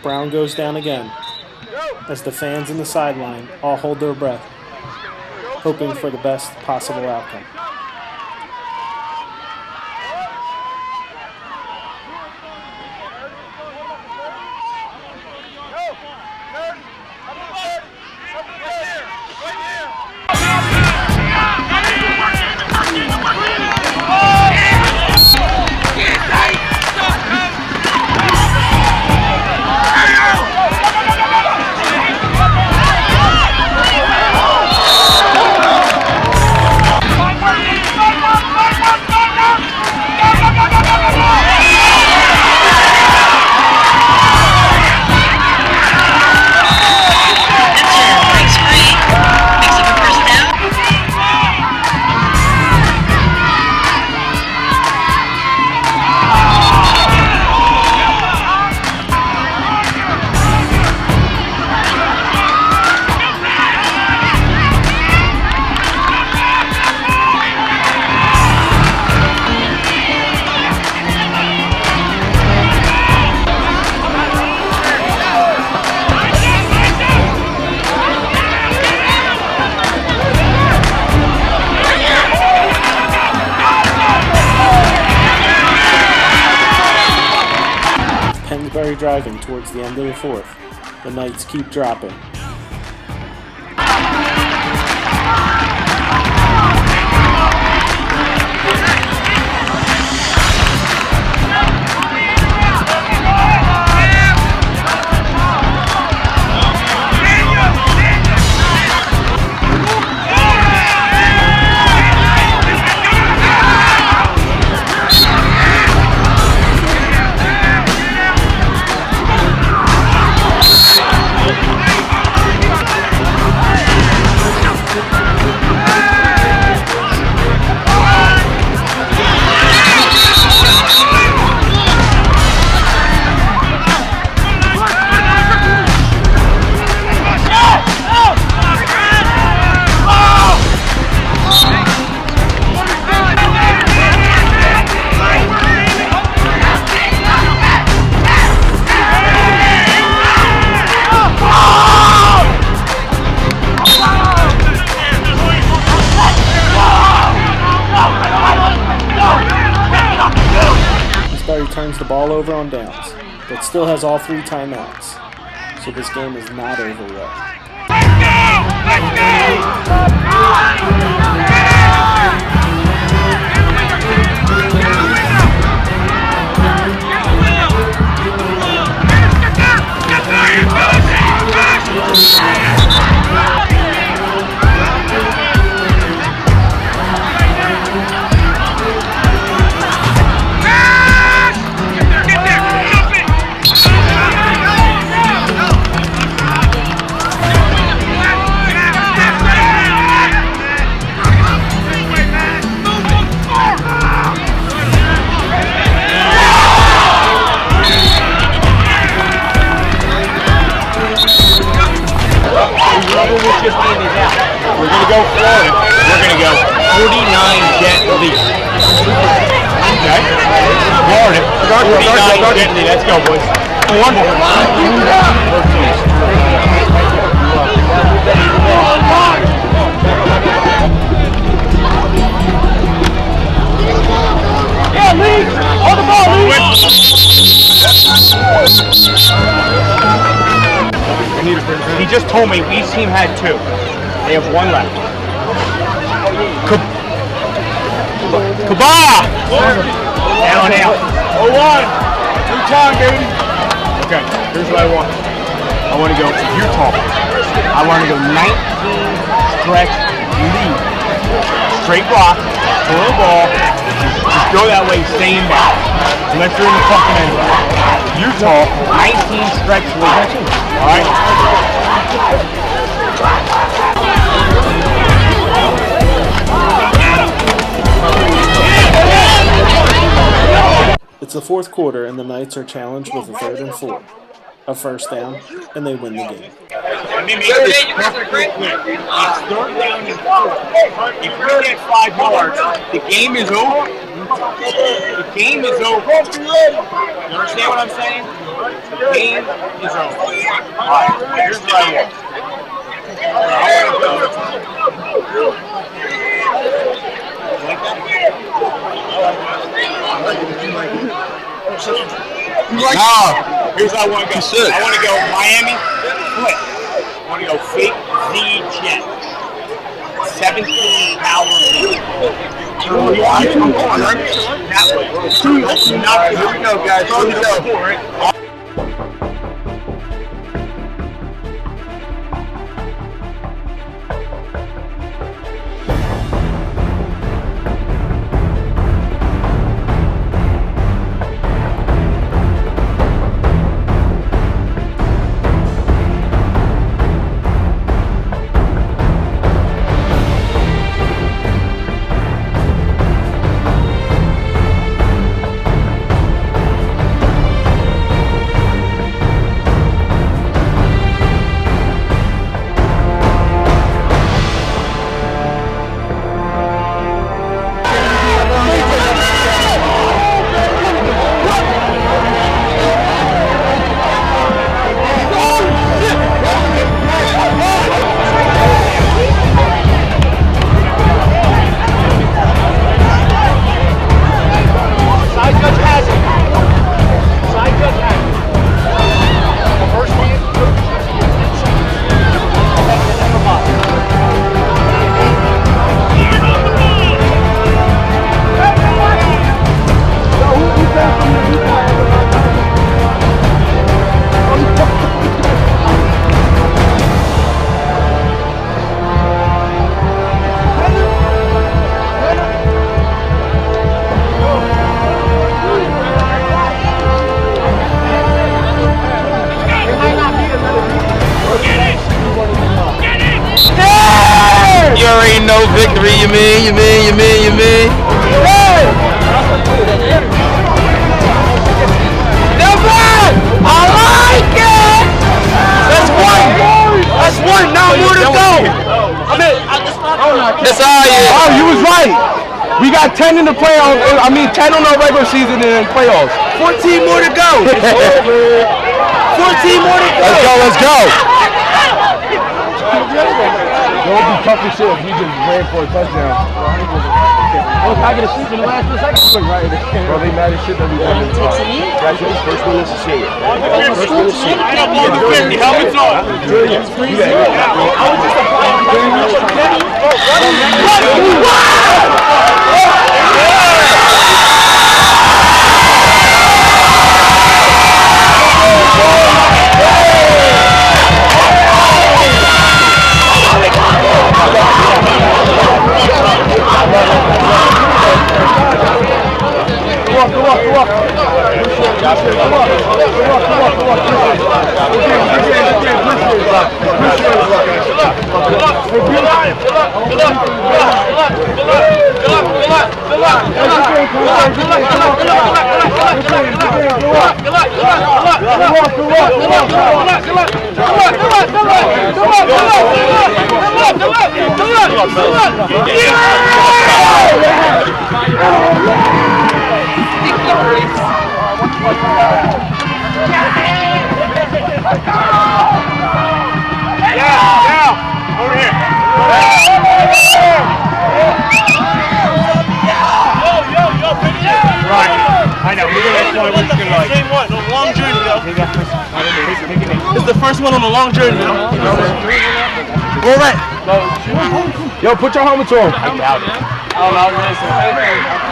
Brown goes down again, as the fans in the sideline all hold their breath, hoping for the best possible outcome. Pennsbury driving towards the end of the fourth. The Knights keep dropping. Turns the ball over on downs, but still has all 3 timeouts, so this game is not over yet. We're going to go Florida. We're going to go 49 jet lead. Okay? Florida. 49 jet lead. Let's go, boys. Yeah, lead! Hold the ball, lead! He just told me each team had 2. They have 1 left. Kabah! Down, out. 0-1. New time, baby. Okay, here's what I want. I want to go to Utah. I want to go 19 stretch lead. Straight block, throw the ball. Just go that way, stay in bounds. Unless you're in the fucking end. Utah, 19 stretch lead. All right? It's the fourth quarter and the Knights are challenged with a 3rd and 4. A first down, and they win the game. Let me make this perfectly clear. It's 3rd down and 4. If we get 5 yards, the game is over. The game is over. You understand what I'm saying? The game is over. Alright, here's what I want. Here's what I want to go. I want to go Miami, flip. I want to go fake Z jet. 17 power lead. I'm going right that way. Here we go, guys. Here we go. got 10 in the playoffs. I mean, 10 on our regular season and in playoffs. 14 more to go. 14 more to go. Let's go. It would be tough as shit if we just ran for a touchdown. Look, I get a sleep in the last second. Right. Bro, they mad as shit that we got in the spot. That's the first one is to see it. First one is to see it. I got blown to 50. Helmets on. I was just applying Over here. Right. I know. We're going to like. Same one. A long journey, though. This is the first one on a long journey, though. All right. Yo, put your helmets on. I doubt it.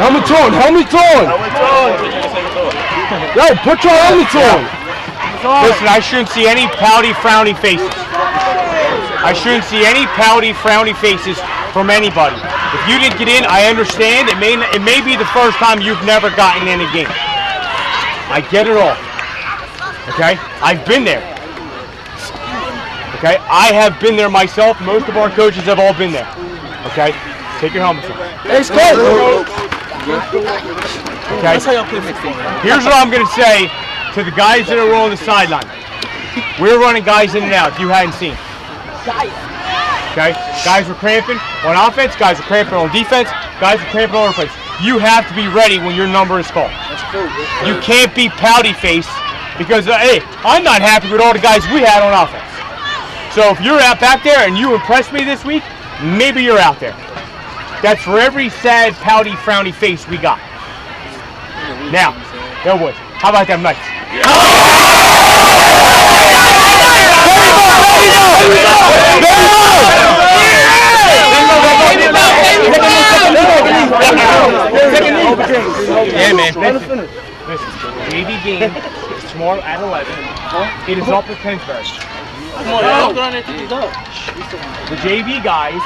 Helmets on. Helmets on. Yo, put your helmets on. Listen, I shouldn't see any pouty, frowny faces. I shouldn't see any pouty, frowny faces from anybody. If you didn't get in, I understand. It may be the first time you've never gotten in a game. I get it all. Okay? I've been there. Okay? I have been there myself. Most of our coaches have all been there. Okay? Take your helmets off. It's good. Okay? Here's what I'm going to say to the guys that are on the sideline. We're running guys in and out if you hadn't seen. Okay? Guys are cramping on offense, guys are cramping on defense, guys are cramping on offense. You have to be ready when your number is called. You can't be pouty face because, hey, I'm not happy with all the guys we had on offense. So if you're out back there and you impressed me this week, maybe you're out there. That's for every sad, pouty, frowny face we got. Now, yo boys, how about them Knights? Yeah, man. Listen, JV game is tomorrow at 11. It is up at Pennsbury. The JV guys,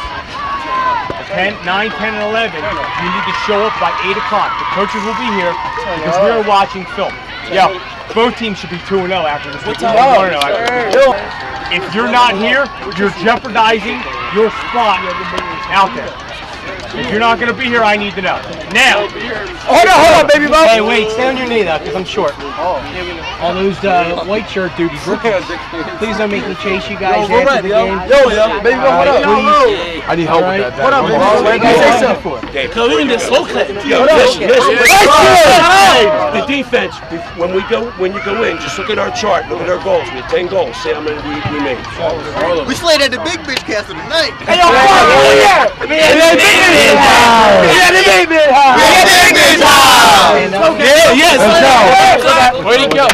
9, 10, and 11, you need to show up by 8 o'clock. The coaches will be here because we are watching film. Yeah, both teams should be 2-0 after this week. If you're not here, you're jeopardizing your spot out there. If you're not going to be here, I need to know. Now. Hold on, baby bro. Hey, wait, stay on your knee though, because I'm short. All those white shirt duties. Please don't make me chase you guys after the game. Yo, baby bro, what up? Please. I need help with that. What up, baby bro? What did you say something for? Cause we in this slow clap. Listen. The defense, when you go in, just look at our chart, look at our goals. We have 10 goals. See how many we made. We slayed at the big bitch castle tonight. Hey, yo, Where'd he go?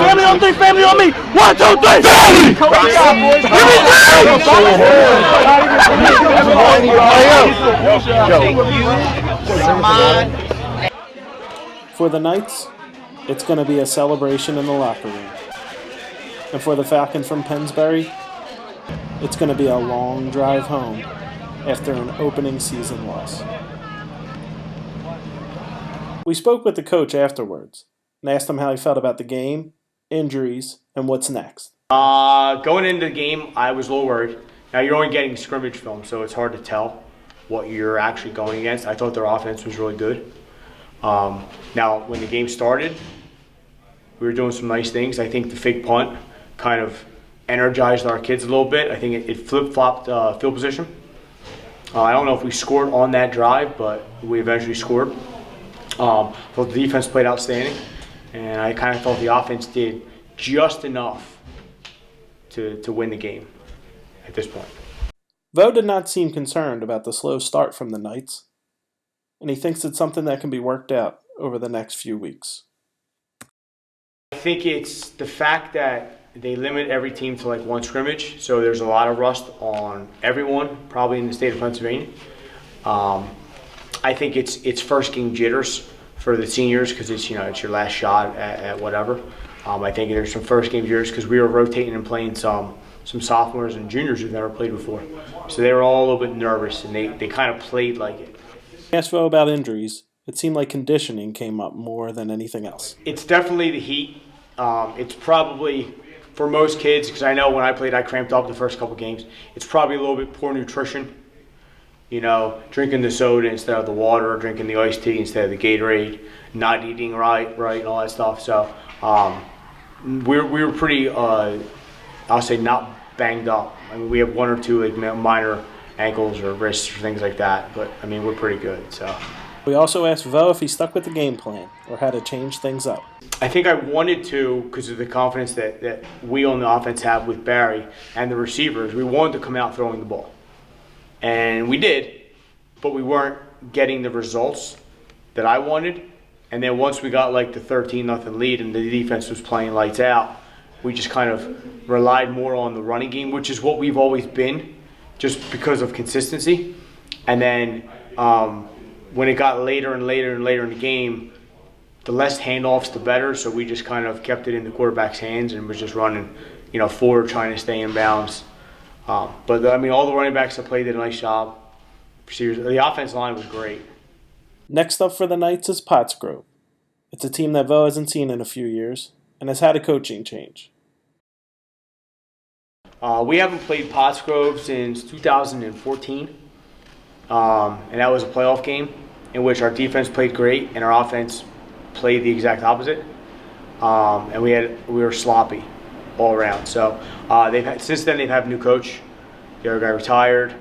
Family on 3, family on me. 1, 2, 3, family. For the Knights, it's going to be a celebration in the locker room. And for the Falcons from Pennsbury, it's going to be a long drive home after an opening season loss. We spoke with the coach afterwards and asked him how he felt about the game, injuries, and what's next. Going into the game, I was a little worried. Now, you're only getting scrimmage film, so it's hard to tell. what you're actually going against. I thought their offense was really good. Now, when the game started, we were doing some nice things. I think the fake punt kind of energized our kids a little bit. I think it flip-flopped field position. I don't know if we scored on that drive, but we eventually scored. Thought the defense played outstanding, and I kind of thought the offense did just enough to win the game at this point. Vo did not seem concerned about the slow start from the Knights, and he thinks it's something that can be worked out over the next few weeks. I think it's the fact that they limit every team to like one scrimmage, so there's a lot of rust on everyone, probably in the state of Pennsylvania. I think it's first game jitters for the seniors because it's your last shot at whatever. I think there's some first game jitters because we were rotating and playing some sophomores and juniors who've never played before, so they were all a little bit nervous and they kind of played like it. I asked Vo about injuries. It seemed like conditioning came up more than anything else. It's definitely the heat. It's probably, for most kids, because I know when I played, I cramped up the first couple games. It's probably a little bit poor nutrition. Drinking the soda instead of the water, drinking the iced tea instead of the Gatorade, not eating right, and all that stuff. So we were pretty, I'll say, not banged up. I mean, we have one or two like minor ankles or wrists or things like that, but I mean, we're pretty good. So. We also asked Vo if he stuck with the game plan or how to change things up. I think I wanted to because of the confidence that we on the offense have with Barry and the receivers. We wanted to come out throwing the ball. And we did, but we weren't getting the results that I wanted. And then once we got like the 13-0 lead and the defense was playing lights out, we just kind of relied more on the running game, which is what we've always been, just because of consistency. And then when it got later and later and later in the game, the less handoffs, the better. So we just kind of kept it in the quarterback's hands and was just running, forward, trying to stay in bounds. But I mean, all the running backs that played did a nice job. The offensive line was great. Next up for the Knights is Pottsgrove. It's a team that Vo hasn't seen in a few years and has had a coaching change. We haven't played Pottsgrove since 2014, and that was a playoff game in which our defense played great and our offense played the exact opposite, and we were sloppy all around. So since then they've had a new coach. The other guy retired.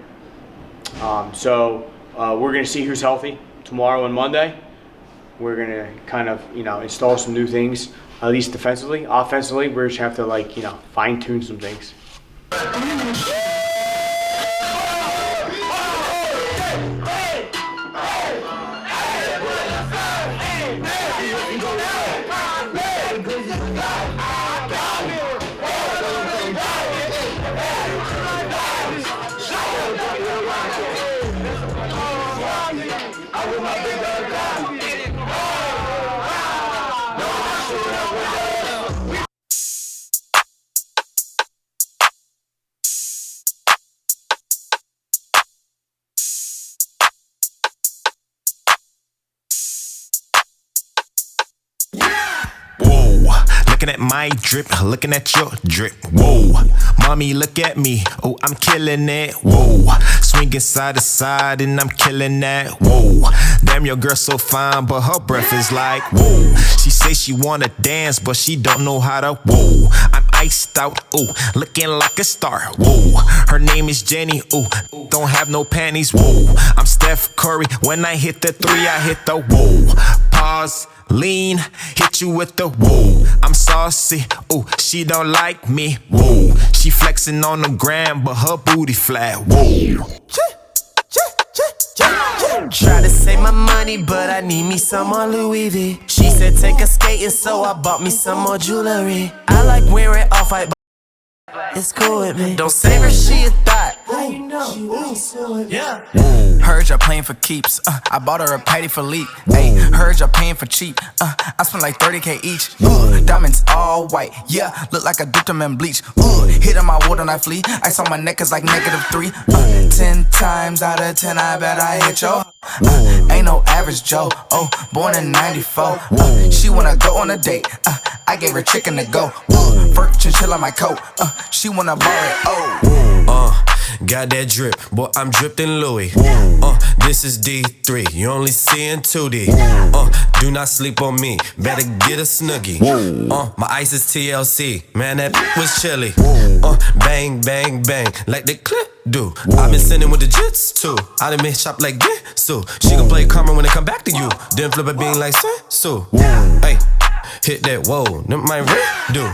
So we're going to see who's healthy tomorrow and Monday. We're going to kind of install some new things, at least defensively. Offensively, we just have to fine tune some things. Looking at my drip, looking at your drip. Whoa, mommy, look at me. Oh, I'm killing it. Whoa, swinging side to side and I'm killing that. Whoa, damn, your girl so fine, but her breath is like whoa. She say she wanna dance, but she don't know how to. Whoa, I'm iced out. Ooh, looking like a star. Whoa, her name is Jenny. Ooh, don't have no panties. Whoa, I'm Steph Curry. When I hit the three, I hit the whoa. Pause. Lean, hit you with the whoa. I'm saucy, ooh, she don't like me, whoa. She flexing on the gram, but her booty flat, whoa. Try to save my money, but I need me some more Louis V. She said take a skating, so I bought me some more jewelry. I like wearing off-white, but it's cool with me. Don't save her, she a thought. How you know? Yeah. Heard y'all playing for keeps. I bought her a Patty Philippe. Ayy, heard y'all paying for cheap. I spent like 30K each. Diamonds all white. Yeah, look like I dipped them in bleach. Hit on my wood and I flee. Ice on my neck is like -3. 10 times out of 10, I bet I hit yo. Ain't no average Joe. Oh, born in 94. She wanna go on a date. I gave her chicken to go. Fur chinchilla on my coat. She wanna borrow it. Oh. got that drip, boy, I'm dripped in Louis. This is D3, you only seeing 2D. Do not sleep on me, better get a snuggie. My ice is TLC, man, that was chilly. Bang, bang, bang, like the clip do. I been sending with the jits too. I done been shop like Ginsu. She gon' play karma when it come back to you. Then flip a bean like Sensu. Hey, hit that, whoa, that my red do.